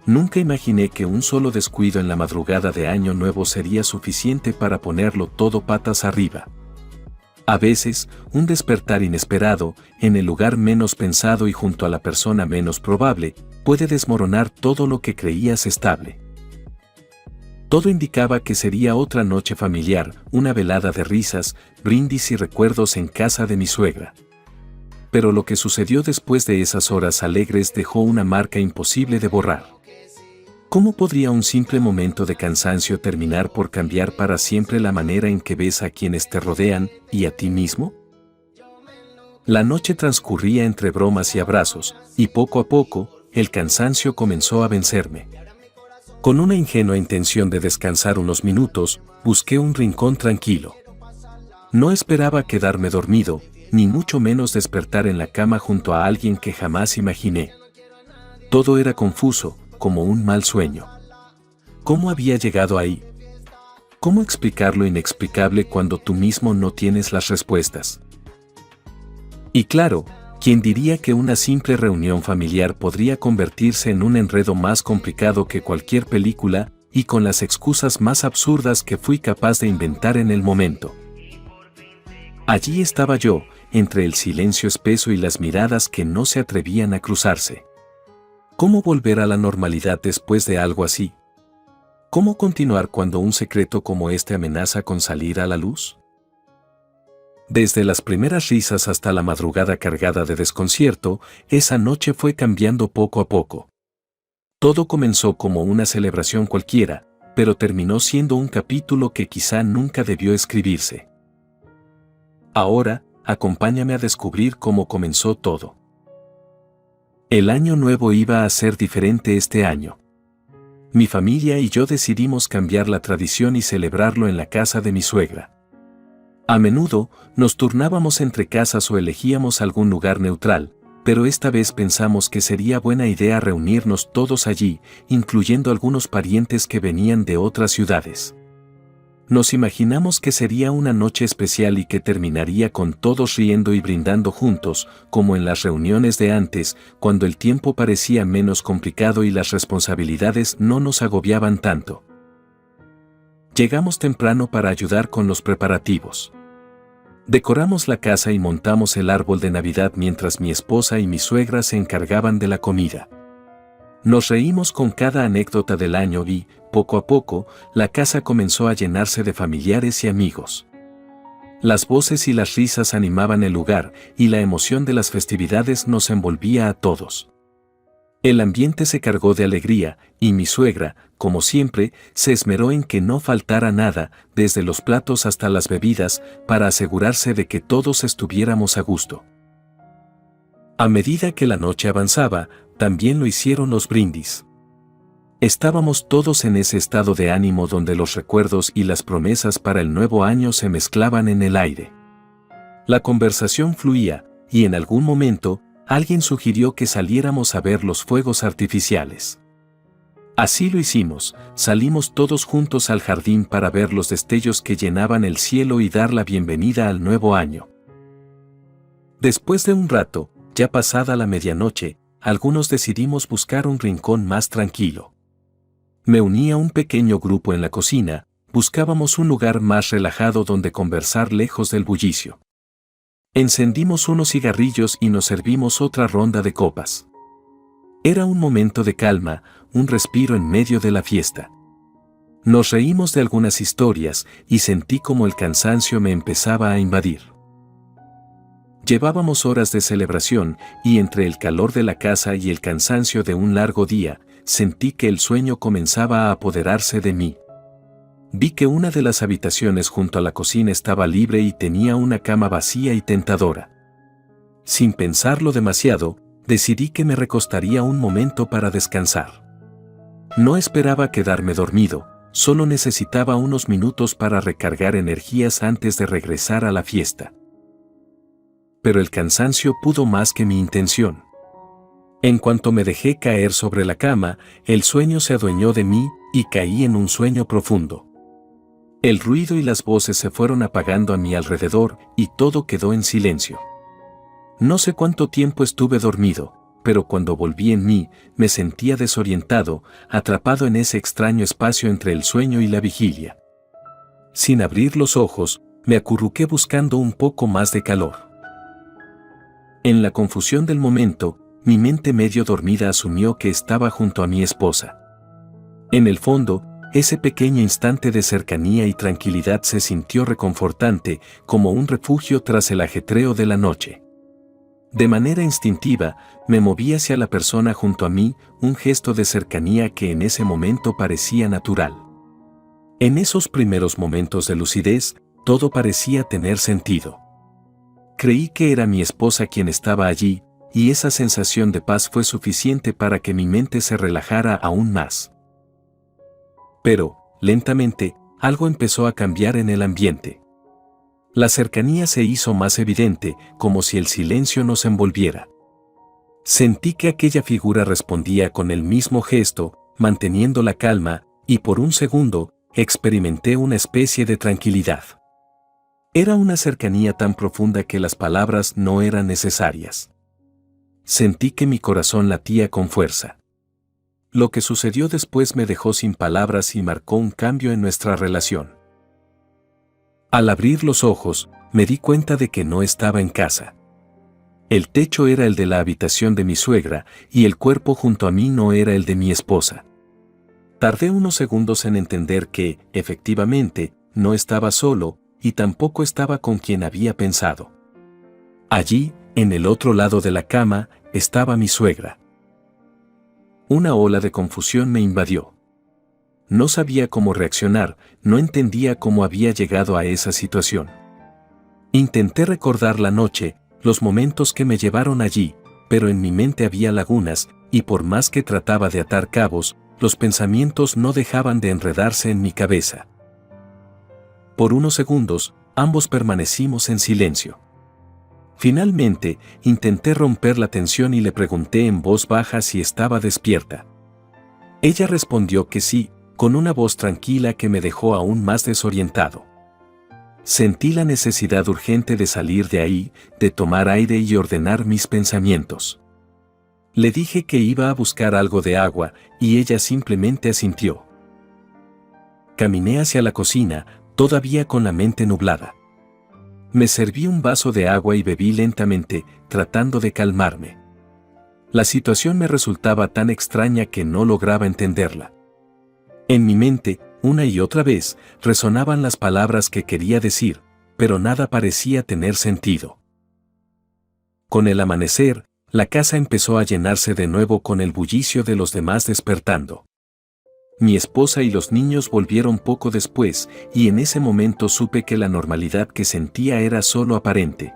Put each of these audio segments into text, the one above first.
Nunca imaginé que un solo descuido en la madrugada de Año Nuevo sería suficiente para ponerlo todo patas arriba. A veces, un despertar inesperado, en el lugar menos pensado y junto a la persona menos probable, puede desmoronar todo lo que creías estable. Todo indicaba que sería otra noche familiar, una velada de risas, brindis y recuerdos en casa de mi suegra. Pero lo que sucedió después de esas horas alegres dejó una marca imposible de borrar. ¿Cómo podría un simple momento de cansancio terminar por cambiar para siempre la manera en que ves a quienes te rodean y a ti mismo? La noche transcurría entre bromas y abrazos, y poco a poco, el cansancio comenzó a vencerme. Con una ingenua intención de descansar unos minutos, busqué un rincón tranquilo. No esperaba quedarme dormido, ni mucho menos despertar en la cama junto a alguien que jamás imaginé. Todo era confuso, como un mal sueño. ¿Cómo había llegado ahí? ¿Cómo explicar lo inexplicable cuando tú mismo no tienes las respuestas? Y claro, ¿quién diría que una simple reunión familiar podría convertirse en un enredo más complicado que cualquier película, y con las excusas más absurdas que fui capaz de inventar en el momento? Allí estaba yo, entre el silencio espeso y las miradas que no se atrevían a cruzarse. ¿Cómo volver a la normalidad después de algo así? ¿Cómo continuar cuando un secreto como este amenaza con salir a la luz? Desde las primeras risas hasta la madrugada cargada de desconcierto, esa noche fue cambiando poco a poco. Todo comenzó como una celebración cualquiera, pero terminó siendo un capítulo que quizá nunca debió escribirse. Ahora, acompáñame a descubrir cómo comenzó todo. El año nuevo iba a ser diferente este año. Mi familia y yo decidimos cambiar la tradición y celebrarlo en la casa de mi suegra. A menudo, nos turnábamos entre casas o elegíamos algún lugar neutral, pero esta vez pensamos que sería buena idea reunirnos todos allí, incluyendo algunos parientes que venían de otras ciudades. Nos imaginamos que sería una noche especial y que terminaría con todos riendo y brindando juntos, como en las reuniones de antes, cuando el tiempo parecía menos complicado y las responsabilidades no nos agobiaban tanto. Llegamos temprano para ayudar con los preparativos. Decoramos la casa y montamos el árbol de Navidad mientras mi esposa y mi suegra se encargaban de la comida. Nos reímos con cada anécdota del año y, poco a poco, la casa comenzó a llenarse de familiares y amigos. Las voces y las risas animaban el lugar, y la emoción de las festividades nos envolvía a todos. El ambiente se cargó de alegría, y mi suegra, como siempre, se esmeró en que no faltara nada, desde los platos hasta las bebidas, para asegurarse de que todos estuviéramos a gusto. A medida que la noche avanzaba, también lo hicieron los brindis. Estábamos todos en ese estado de ánimo donde los recuerdos y las promesas para el nuevo año se mezclaban en el aire. La conversación fluía, y en algún momento, alguien sugirió que saliéramos a ver los fuegos artificiales. Así lo hicimos, salimos todos juntos al jardín para ver los destellos que llenaban el cielo y dar la bienvenida al nuevo año. Después de un rato, ya pasada la medianoche, algunos decidimos buscar un rincón más tranquilo. Me uní a un pequeño grupo en la cocina, buscábamos un lugar más relajado donde conversar lejos del bullicio. Encendimos unos cigarrillos y nos servimos otra ronda de copas. Era un momento de calma, un respiro en medio de la fiesta. Nos reímos de algunas historias y sentí como el cansancio me empezaba a invadir. Llevábamos horas de celebración y entre el calor de la casa y el cansancio de un largo día, sentí que el sueño comenzaba a apoderarse de mí. Vi que una de las habitaciones junto a la cocina estaba libre y tenía una cama vacía y tentadora. Sin pensarlo demasiado, decidí que me recostaría un momento para descansar. No esperaba quedarme dormido, solo necesitaba unos minutos para recargar energías antes de regresar a la fiesta. Pero el cansancio pudo más que mi intención. En cuanto me dejé caer sobre la cama, el sueño se adueñó de mí y caí en un sueño profundo. El ruido y las voces se fueron apagando a mi alrededor y todo quedó en silencio. No sé cuánto tiempo estuve dormido, pero cuando volví en mí, me sentía desorientado, atrapado en ese extraño espacio entre el sueño y la vigilia. Sin abrir los ojos, me acurruqué buscando un poco más de calor. En la confusión del momento, mi mente medio dormida asumió que estaba junto a mi esposa. En el fondo, ese pequeño instante de cercanía y tranquilidad se sintió reconfortante, como un refugio tras el ajetreo de la noche. De manera instintiva, me moví hacia la persona junto a mí, un gesto de cercanía que en ese momento parecía natural. En esos primeros momentos de lucidez, todo parecía tener sentido. Creí que era mi esposa quien estaba allí, y esa sensación de paz fue suficiente para que mi mente se relajara aún más. Pero, lentamente, algo empezó a cambiar en el ambiente. La cercanía se hizo más evidente, como si el silencio nos envolviera. Sentí que aquella figura respondía con el mismo gesto, manteniendo la calma, y por un segundo, experimenté una especie de tranquilidad. Era una cercanía tan profunda que las palabras no eran necesarias. Sentí que mi corazón latía con fuerza. Lo que sucedió después me dejó sin palabras y marcó un cambio en nuestra relación. Al abrir los ojos, me di cuenta de que no estaba en casa. El techo era el de la habitación de mi suegra, y el cuerpo junto a mí no era el de mi esposa. Tardé unos segundos en entender que, efectivamente, no estaba solo, y tampoco estaba con quien había pensado. Allí, en el otro lado de la cama, estaba mi suegra. Una ola de confusión me invadió. No sabía cómo reaccionar, no entendía cómo había llegado a esa situación. Intenté recordar la noche, los momentos que me llevaron allí, pero en mi mente había lagunas, y por más que trataba de atar cabos, los pensamientos no dejaban de enredarse en mi cabeza. Por unos segundos, ambos permanecimos en silencio. Finalmente, intenté romper la tensión y le pregunté en voz baja si estaba despierta. Ella respondió que sí, con una voz tranquila que me dejó aún más desorientado. Sentí la necesidad urgente de salir de ahí, de tomar aire y ordenar mis pensamientos. Le dije que iba a buscar algo de agua, y ella simplemente asintió. Caminé hacia la cocina, todavía con la mente nublada. Me serví un vaso de agua y bebí lentamente, tratando de calmarme. La situación me resultaba tan extraña que no lograba entenderla. En mi mente, una y otra vez, resonaban las palabras que quería decir, pero nada parecía tener sentido. Con el amanecer, la casa empezó a llenarse de nuevo con el bullicio de los demás despertando. Mi esposa y los niños volvieron poco después, y en ese momento supe que la normalidad que sentía era solo aparente.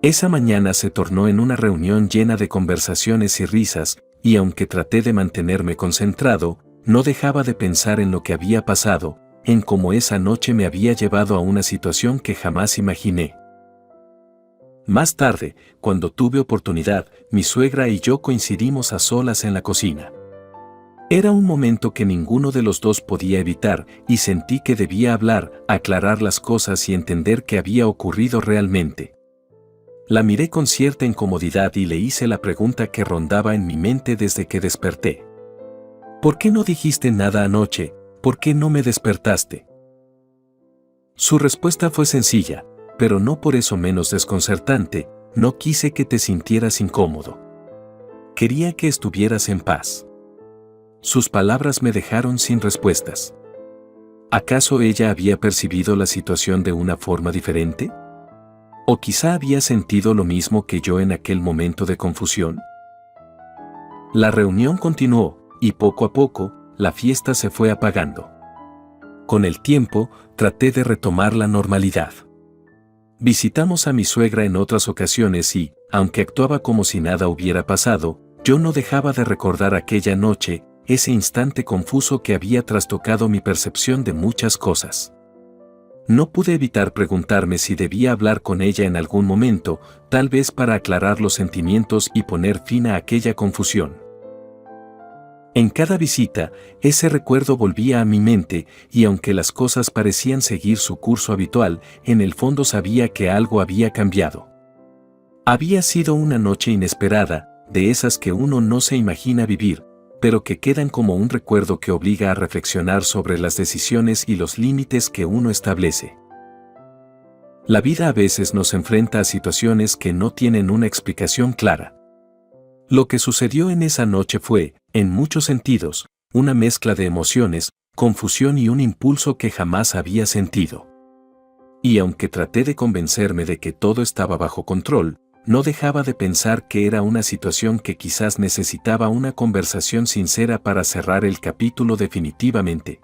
Esa mañana se tornó en una reunión llena de conversaciones y risas, y aunque traté de mantenerme concentrado, no dejaba de pensar en lo que había pasado, en cómo esa noche me había llevado a una situación que jamás imaginé. Más tarde, cuando tuve oportunidad, mi suegra y yo coincidimos a solas en la cocina. Era un momento que ninguno de los dos podía evitar, y sentí que debía hablar, aclarar las cosas y entender qué había ocurrido realmente. La miré con cierta incomodidad y le hice la pregunta que rondaba en mi mente desde que desperté. ¿Por qué no dijiste nada anoche? ¿Por qué no me despertaste? Su respuesta fue sencilla, pero no por eso menos desconcertante. No quise que te sintieras incómodo. Quería que estuvieras en paz. Sus palabras me dejaron sin respuestas. ¿Acaso ella había percibido la situación de una forma diferente? ¿O quizá había sentido lo mismo que yo en aquel momento de confusión? La reunión continuó, y poco a poco, la fiesta se fue apagando. Con el tiempo, traté de retomar la normalidad. Visitamos a mi suegra en otras ocasiones y, aunque actuaba como si nada hubiera pasado, yo no dejaba de recordar aquella noche, ese instante confuso que había trastocado mi percepción de muchas cosas. No pude evitar preguntarme si debía hablar con ella en algún momento, tal vez para aclarar los sentimientos y poner fin a aquella confusión. En cada visita, ese recuerdo volvía a mi mente, y aunque las cosas parecían seguir su curso habitual, en el fondo sabía que algo había cambiado. Había sido una noche inesperada, de esas que uno no se imagina vivir, pero que quedan como un recuerdo que obliga a reflexionar sobre las decisiones y los límites que uno establece. La vida a veces nos enfrenta a situaciones que no tienen una explicación clara. Lo que sucedió en esa noche fue, en muchos sentidos, una mezcla de emociones, confusión y un impulso que jamás había sentido. Y aunque traté de convencerme de que todo estaba bajo control, no dejaba de pensar que era una situación que quizás necesitaba una conversación sincera para cerrar el capítulo definitivamente.